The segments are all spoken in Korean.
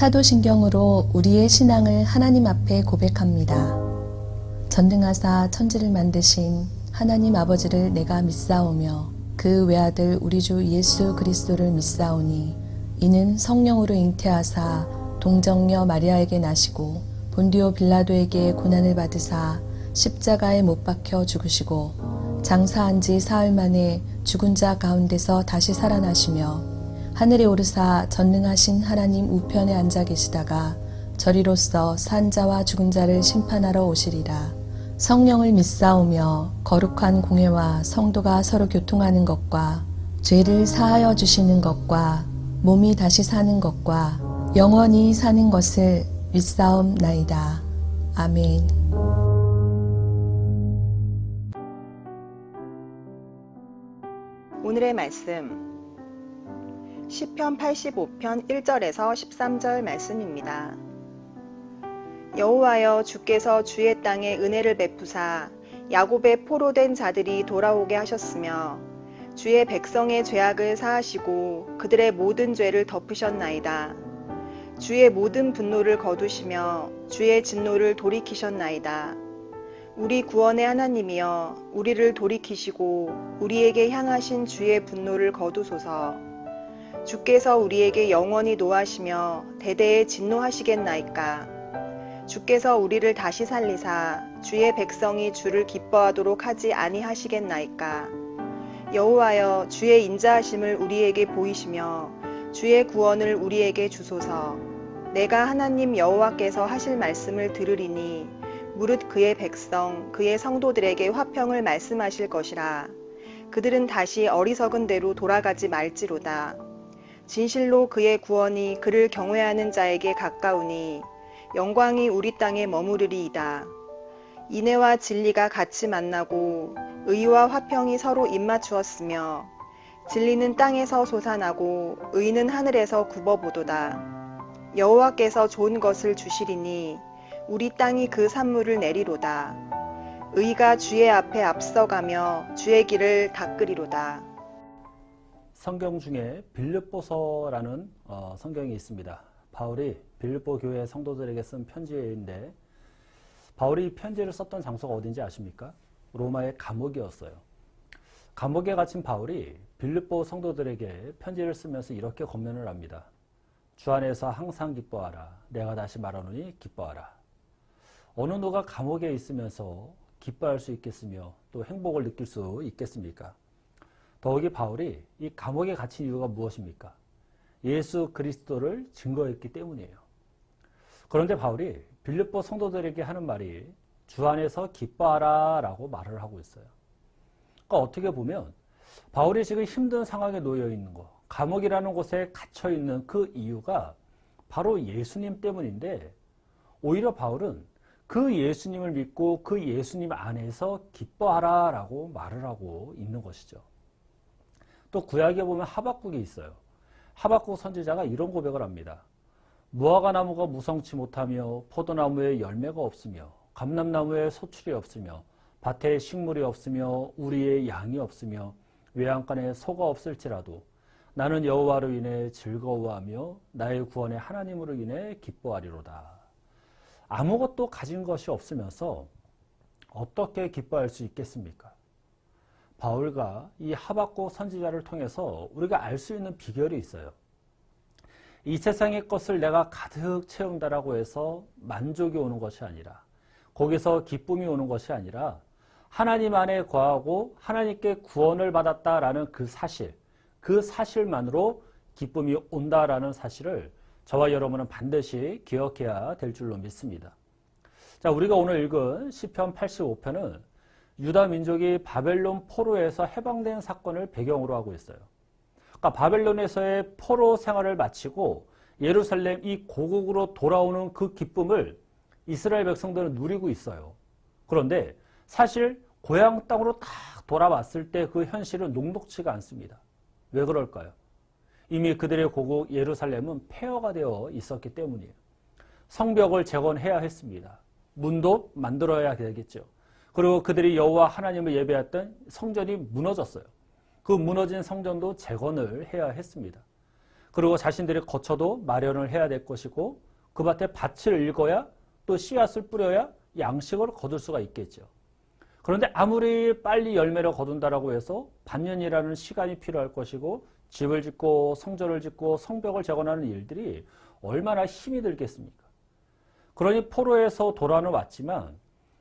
사도신경으로 우리의 신앙을 하나님 앞에 고백합니다. 전능하사 천지를 만드신 하나님 아버지를 내가 믿사오며 그 외아들 우리 주 예수 그리스도를 믿사오니 이는 성령으로 잉태하사 동정녀 마리아에게 나시고 본디오 빌라도에게 고난을 받으사 십자가에 못 박혀 죽으시고 장사한 지 사흘 만에 죽은 자 가운데서 다시 살아나시며 하늘에 오르사 전능하신 하나님 우편에 앉아 계시다가 저리로서 산 자와 죽은 자를 심판하러 오시리라. 성령을 믿사오며 거룩한 공회와 성도가 서로 교통하는 것과 죄를 사하여 주시는 것과 몸이 다시 사는 것과 영원히 사는 것을 믿사옵나이다. 아멘. 오늘의 말씀 시편 85편 1절에서 13절 말씀입니다. 여호와여, 주께서 주의 땅에 은혜를 베푸사 야곱의 포로된 자들이 돌아오게 하셨으며 주의 백성의 죄악을 사하시고 그들의 모든 죄를 덮으셨나이다. 주의 모든 분노를 거두시며 주의 진노를 돌이키셨나이다. 우리 구원의 하나님이여, 우리를 돌이키시고 우리에게 향하신 주의 분노를 거두소서. 주께서 우리에게 영원히 노하시며 대대에 진노하시겠나이까. 주께서 우리를 다시 살리사 주의 백성이 주를 기뻐하도록 하지 아니하시겠나이까. 여호와여, 주의 인자하심을 우리에게 보이시며 주의 구원을 우리에게 주소서. 내가 하나님 여호와께서 하실 말씀을 들으리니 무릇 그의 백성 그의 성도들에게 화평을 말씀하실 것이라. 그들은 다시 어리석은 대로 돌아가지 말지로다. 진실로 그의 구원이 그를 경외하는 자에게 가까우니 영광이 우리 땅에 머무르리이다. 인애와 진리가 같이 만나고 의와 화평이 서로 입맞추었으며 진리는 땅에서 솟아나고 의는 하늘에서 굽어보도다. 여호와께서 좋은 것을 주시리니 우리 땅이 그 산물을 내리로다. 의가 주의 앞에 앞서가며 주의 길을 닦으리로다. 성경 중에 빌립보서라는 성경이 있습니다. 바울이 빌립보 교회 성도들에게 쓴 편지인데, 바울이 이 편지를 썼던 장소가 어딘지 아십니까? 로마의 감옥이었어요. 감옥에 갇힌 바울이 빌립보 성도들에게 편지를 쓰면서 이렇게 권면을 합니다. 주 안에서 항상 기뻐하라. 내가 다시 말하노니 기뻐하라. 어느 누가 감옥에 있으면서 기뻐할 수 있겠으며 또 행복을 느낄 수 있겠습니까? 더욱이 바울이 이 감옥에 갇힌 이유가 무엇입니까? 예수 그리스도를 증거했기 때문이에요. 그런데 바울이 빌립보 성도들에게 하는 말이 주 안에서 기뻐하라 라고 말을 하고 있어요. 그러니까 어떻게 보면 바울이 지금 힘든 상황에 놓여 있는 것, 감옥이라는 곳에 갇혀 있는 그 이유가 바로 예수님 때문인데, 오히려 바울은 그 예수님을 믿고 그 예수님 안에서 기뻐하라 라고 말을 하고 있는 것이죠. 또 구약에 보면 하박국이 있어요. 하박국 선지자가 이런 고백을 합니다. 무화과 나무가 무성치 못하며 포도나무에 열매가 없으며 감람나무에 소출이 없으며 밭에 식물이 없으며 우리의 양이 없으며 외양간에 소가 없을지라도 나는 여호와로 인해 즐거워하며 나의 구원의 하나님으로 인해 기뻐하리로다. 아무것도 가진 것이 없으면서 어떻게 기뻐할 수 있겠습니까? 바울과 이 하박국 선지자를 통해서 우리가 알 수 있는 비결이 있어요. 이 세상의 것을 내가 가득 채운다라고 해서 만족이 오는 것이 아니라, 거기서 기쁨이 오는 것이 아니라 하나님 안에 거하고 하나님께 구원을 받았다라는 그 사실만으로 기쁨이 온다라는 사실을 저와 여러분은 반드시 기억해야 될 줄로 믿습니다. 자, 우리가 오늘 읽은 시편 85편은 유다 민족이 바벨론 포로에서 해방된 사건을 배경으로 하고 있어요. 그러니까 바벨론에서의 포로 생활을 마치고 예루살렘 이 고국으로 돌아오는 그 기쁨을 이스라엘 백성들은 누리고 있어요. 그런데 사실 고향 땅으로 딱 돌아왔을 때 그 현실은 녹록지가 않습니다. 왜 그럴까요? 이미 그들의 고국 예루살렘은 폐허가 되어 있었기 때문이에요. 성벽을 재건해야 했습니다. 문도 만들어야 되겠죠. 그리고 그들이 여호와 하나님을 예배했던 성전이 무너졌어요. 그 무너진 성전도 재건을 해야 했습니다. 그리고 자신들이 거처도 마련을 해야 될 것이고 그 밭에 밭을 읽어야 또 씨앗을 뿌려야 양식을 거둘 수가 있겠죠. 그런데 아무리 빨리 열매를 거둔다라고 해서 반년이라는 시간이 필요할 것이고 집을 짓고 성전을 짓고 성벽을 재건하는 일들이 얼마나 힘이 들겠습니까? 그러니 포로에서 돌아는 왔지만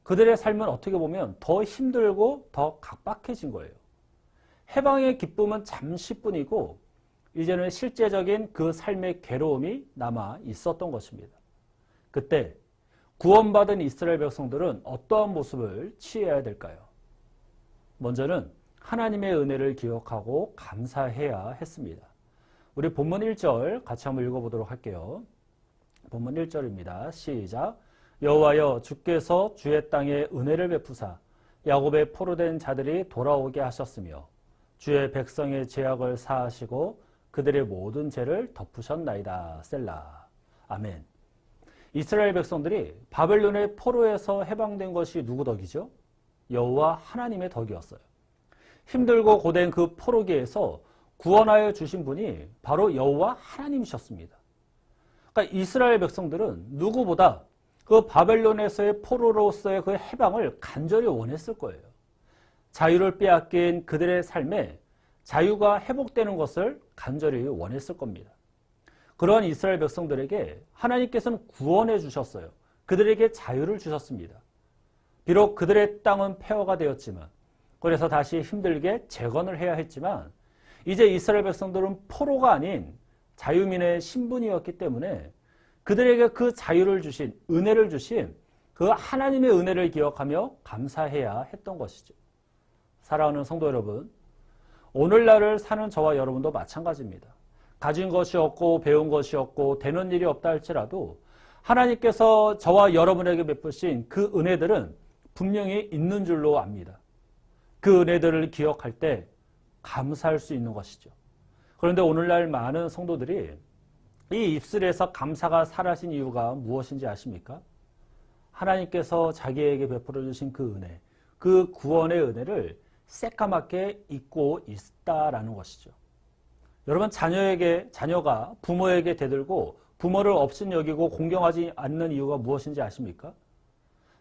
그들의 삶은 어떻게 보면 더 힘들고 더 각박해진 거예요. 해방의 기쁨은 잠시뿐이고 이제는 실제적인 그 삶의 괴로움이 남아 있었던 것입니다. 그때 구원받은 이스라엘 백성들은 어떠한 모습을 취해야 될까요? 먼저는 하나님의 은혜를 기억하고 감사해야 했습니다. 우리 본문 1절 같이 한번 읽어보도록 할게요. 본문 1절입니다. 시작. 여호와여 주께서 주의 땅에 은혜를 베푸사 야곱의 포로된 자들이 돌아오게 하셨으며 주의 백성의 죄악을 사하시고 그들의 모든 죄를 덮으셨나이다. 셀라. 아멘. 이스라엘 백성들이 바벨론의 포로에서 해방된 것이 누구 덕이죠? 여호와 하나님의 덕이었어요. 힘들고 고된 그 포로기에서 구원하여 주신 분이 바로 여호와 하나님이셨습니다. 그러니까 이스라엘 백성들은 누구보다 그 바벨론에서의 포로로서의 그 해방을 간절히 원했을 거예요. 자유를 빼앗긴 그들의 삶에 자유가 회복되는 것을 간절히 원했을 겁니다. 그러한 이스라엘 백성들에게 하나님께서는 구원해 주셨어요. 그들에게 자유를 주셨습니다. 비록 그들의 땅은 폐허가 되었지만 그래서 다시 힘들게 재건을 해야 했지만 이제 이스라엘 백성들은 포로가 아닌 자유민의 신분이었기 때문에 그들에게 그 자유를 주신 은혜를 주신 그 하나님의 은혜를 기억하며 감사해야 했던 것이죠. 사랑하는 성도 여러분, 오늘날을 사는 저와 여러분도 마찬가지입니다. 가진 것이 없고 배운 것이 없고 되는 일이 없다 할지라도 하나님께서 저와 여러분에게 베푸신 그 은혜들은 분명히 있는 줄로 압니다. 그 은혜들을 기억할 때 감사할 수 있는 것이죠. 그런데 오늘날 많은 성도들이 이 입술에서 감사가 사라진 이유가 무엇인지 아십니까? 하나님께서 자기에게 베풀어 주신 그 은혜, 그 구원의 은혜를 새까맣게 잊고 있다라는 것이죠. 여러분, 자녀가 부모에게 대들고 부모를 업신여기고 공경하지 않는 이유가 무엇인지 아십니까?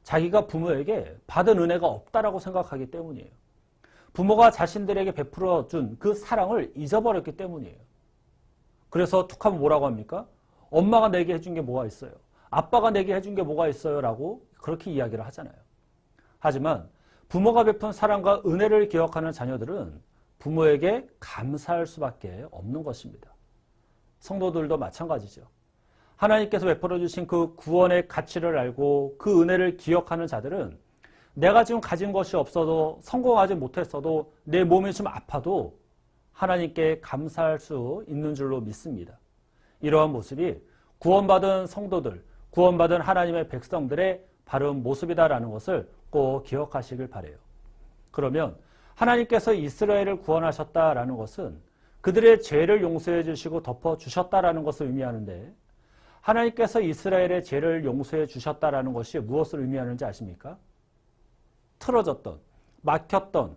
자기가 부모에게 받은 은혜가 없다라고 생각하기 때문이에요. 부모가 자신들에게 베풀어 준 그 사랑을 잊어버렸기 때문이에요. 그래서 툭하면 뭐라고 합니까? 엄마가 내게 해준 게 뭐가 있어요? 아빠가 내게 해준 게 뭐가 있어요? 라고 그렇게 이야기를 하잖아요. 하지만 부모가 베푼 사랑과 은혜를 기억하는 자녀들은 부모에게 감사할 수밖에 없는 것입니다. 성도들도 마찬가지죠. 하나님께서 베풀어 주신 그 구원의 가치를 알고 그 은혜를 기억하는 자들은 내가 지금 가진 것이 없어도 성공하지 못했어도 내 몸이 좀 아파도 하나님께 감사할 수 있는 줄로 믿습니다. 이러한 모습이 구원받은 성도들, 구원받은 하나님의 백성들의 바른 모습이다라는 것을 꼭 기억하시길 바라요. 그러면 하나님께서 이스라엘을 구원하셨다라는 것은 그들의 죄를 용서해 주시고 덮어 주셨다라는 것을 의미하는데 하나님께서 이스라엘의 죄를 용서해 주셨다라는 것이 무엇을 의미하는지 아십니까? 틀어졌던, 막혔던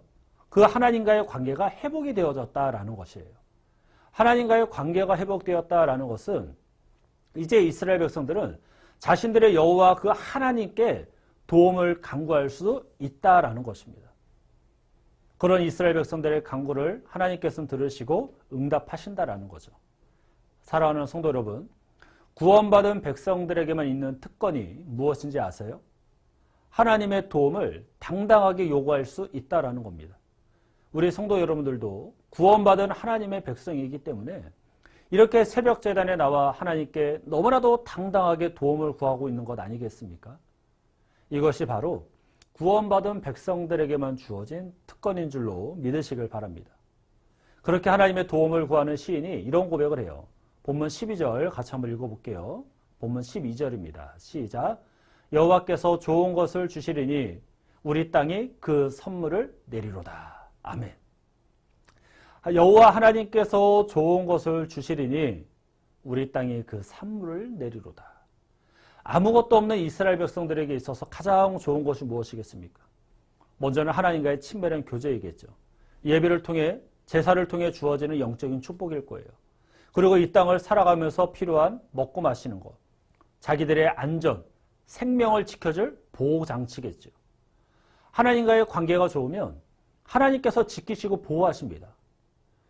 그 하나님과의 관계가 회복이 되어졌다라는 것이에요. 하나님과의 관계가 회복되었다라는 것은 이제 이스라엘 백성들은 자신들의 여호와 그 하나님께 도움을 간구할 수 있다라는 것입니다. 그런 이스라엘 백성들의 간구를 하나님께서는 들으시고 응답하신다라는 거죠. 사랑하는 성도 여러분, 구원받은 백성들에게만 있는 특권이 무엇인지 아세요? 하나님의 도움을 당당하게 요구할 수 있다라는 겁니다. 우리 성도 여러분들도 구원받은 하나님의 백성이기 때문에 이렇게 새벽 제단에 나와 하나님께 너무나도 당당하게 도움을 구하고 있는 것 아니겠습니까? 이것이 바로 구원받은 백성들에게만 주어진 특권인 줄로 믿으시길 바랍니다. 그렇게 하나님의 도움을 구하는 시인이 이런 고백을 해요. 본문 12절 같이 한번 읽어볼게요. 본문 12절입니다. 시작. 여호와께서 좋은 것을 주시리니 우리 땅이 그 선물을 내리로다. 아멘. 여호와 하나님께서 좋은 것을 주시리니 우리 땅이 그 산물을 내리로다. 아무것도 없는 이스라엘 백성들에게 있어서 가장 좋은 것이 무엇이겠습니까? 먼저는 하나님과의 친밀한 교제이겠죠. 예배를 통해 제사를 통해 주어지는 영적인 축복일 거예요. 그리고 이 땅을 살아가면서 필요한 먹고 마시는 것, 자기들의 안전, 생명을 지켜줄 보호장치겠죠. 하나님과의 관계가 좋으면 하나님께서 지키시고 보호하십니다.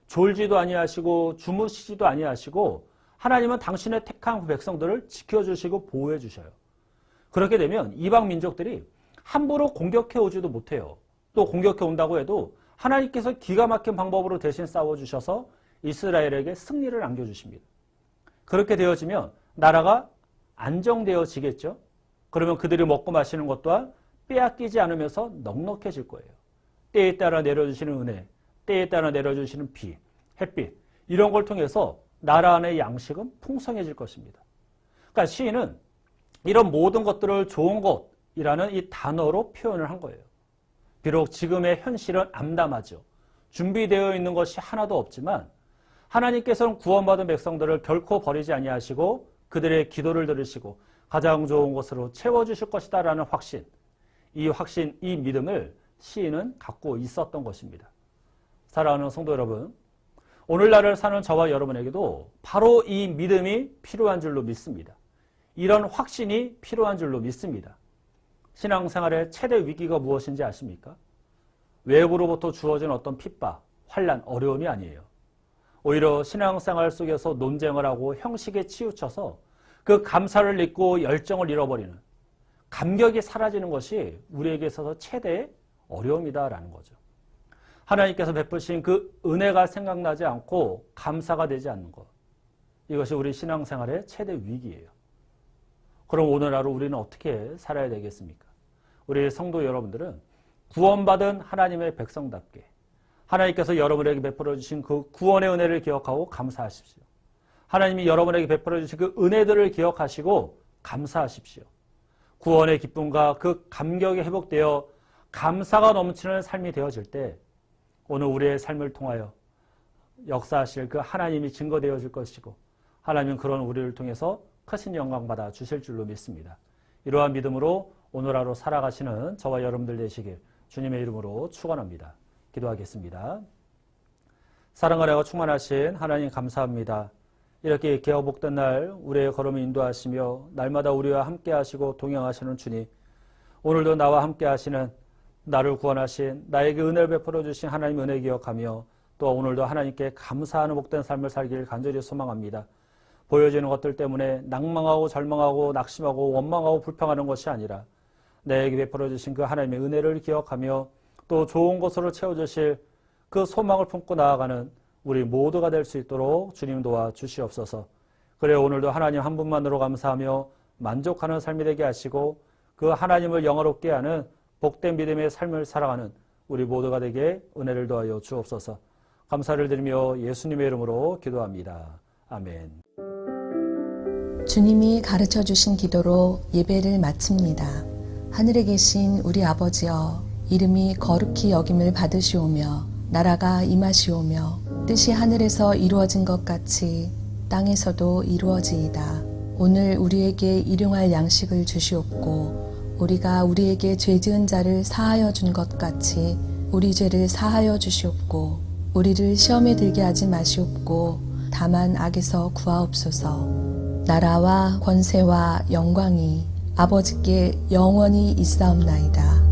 졸지도 아니하시고 주무시지도 아니하시고 하나님은 당신의 택한 백성들을 지켜주시고 보호해 주셔요. 그렇게 되면 이방 민족들이 함부로 공격해 오지도 못해요. 또 공격해 온다고 해도 하나님께서 기가 막힌 방법으로 대신 싸워주셔서 이스라엘에게 승리를 안겨주십니다. 그렇게 되어지면 나라가 안정되어지겠죠. 그러면 그들이 먹고 마시는 것 또한 빼앗기지 않으면서 넉넉해질 거예요. 때에 따라 내려주시는 은혜, 때에 따라 내려주시는 비, 햇빛 이런 걸 통해서 나라 안의 양식은 풍성해질 것입니다. 그러니까 시인은 이런 모든 것들을 좋은 것이라는 이 단어로 표현을 한 거예요. 비록 지금의 현실은 암담하죠. 준비되어 있는 것이 하나도 없지만 하나님께서는 구원받은 백성들을 결코 버리지 아니하시고 그들의 기도를 들으시고 가장 좋은 것으로 채워주실 것이다라는 확신, 이 확신, 이 믿음을 시인은 갖고 있었던 것입니다. 사랑하는 성도 여러분, 오늘날을 사는 저와 여러분에게도 바로 이 믿음이 필요한 줄로 믿습니다. 이런 확신이 필요한 줄로 믿습니다. 신앙생활의 최대 위기가 무엇인지 아십니까? 외부로부터 주어진 어떤 핍박, 환난, 어려움이 아니에요. 오히려 신앙생활 속에서 논쟁을 하고 형식에 치우쳐서 그 감사를 잊고 열정을 잃어버리는 감격이 사라지는 것이 우리에게 있어서 최대의 어려움이다라는 거죠. 하나님께서 베푸신 그 은혜가 생각나지 않고 감사가 되지 않는 것. 이것이 우리 신앙생활의 최대 위기예요. 그럼 오늘 하루 우리는 어떻게 살아야 되겠습니까? 우리 성도 여러분들은 구원받은 하나님의 백성답게 하나님께서 여러분에게 베풀어 주신 그 구원의 은혜를 기억하고 감사하십시오. 하나님이 여러분에게 베풀어 주신 그 은혜들을 기억하시고 감사하십시오. 구원의 기쁨과 그 감격이 회복되어 감사가 넘치는 삶이 되어질 때 오늘 우리의 삶을 통하여 역사하실 그 하나님이 증거되어질 것이고 하나님은 그런 우리를 통해서 크신 영광 받아 주실 줄로 믿습니다. 이러한 믿음으로 오늘 하루 살아가시는 저와 여러분들 되시길 주님의 이름으로 축원합니다. 기도하겠습니다. 사랑 은혜가 충만하신 하나님 감사합니다. 이렇게 개화복된 날 우리의 걸음을 인도하시며 날마다 우리와 함께 하시고 동행하시는 주님, 오늘도 나와 함께 하시는 나를 구원하신 나에게 은혜를 베풀어 주신 하나님의 은혜 기억하며 또 오늘도 하나님께 감사하는 복된 삶을 살기를 간절히 소망합니다. 보여지는 것들 때문에 낭망하고 절망하고 낙심하고 원망하고 불평하는 것이 아니라 나에게 베풀어 주신 그 하나님의 은혜를 기억하며 또 좋은 것으로 채워주실 그 소망을 품고 나아가는 우리 모두가 될 수 있도록 주님 도와 주시옵소서. 그래 오늘도 하나님 한 분만으로 감사하며 만족하는 삶이 되게 하시고 그 하나님을 영화롭게 하는 복된 믿음의 삶을 살아가는 우리 모두가 되게 은혜를 더하여 주옵소서. 감사를 드리며 예수님의 이름으로 기도합니다. 아멘. 주님이 가르쳐 주신 기도로 예배를 마칩니다. 하늘에 계신 우리 아버지여, 이름이 거룩히 여김을 받으시오며 나라가 임하시오며 뜻이 하늘에서 이루어진 것 같이 땅에서도 이루어지이다. 오늘 우리에게 일용할 양식을 주시옵고 우리가 우리에게 죄 지은 자를 사하여 준 것 같이 우리 죄를 사하여 주시옵고 우리를 시험에 들게 하지 마시옵고 다만 악에서 구하옵소서. 나라와 권세와 영광이 아버지께 영원히 있사옵나이다.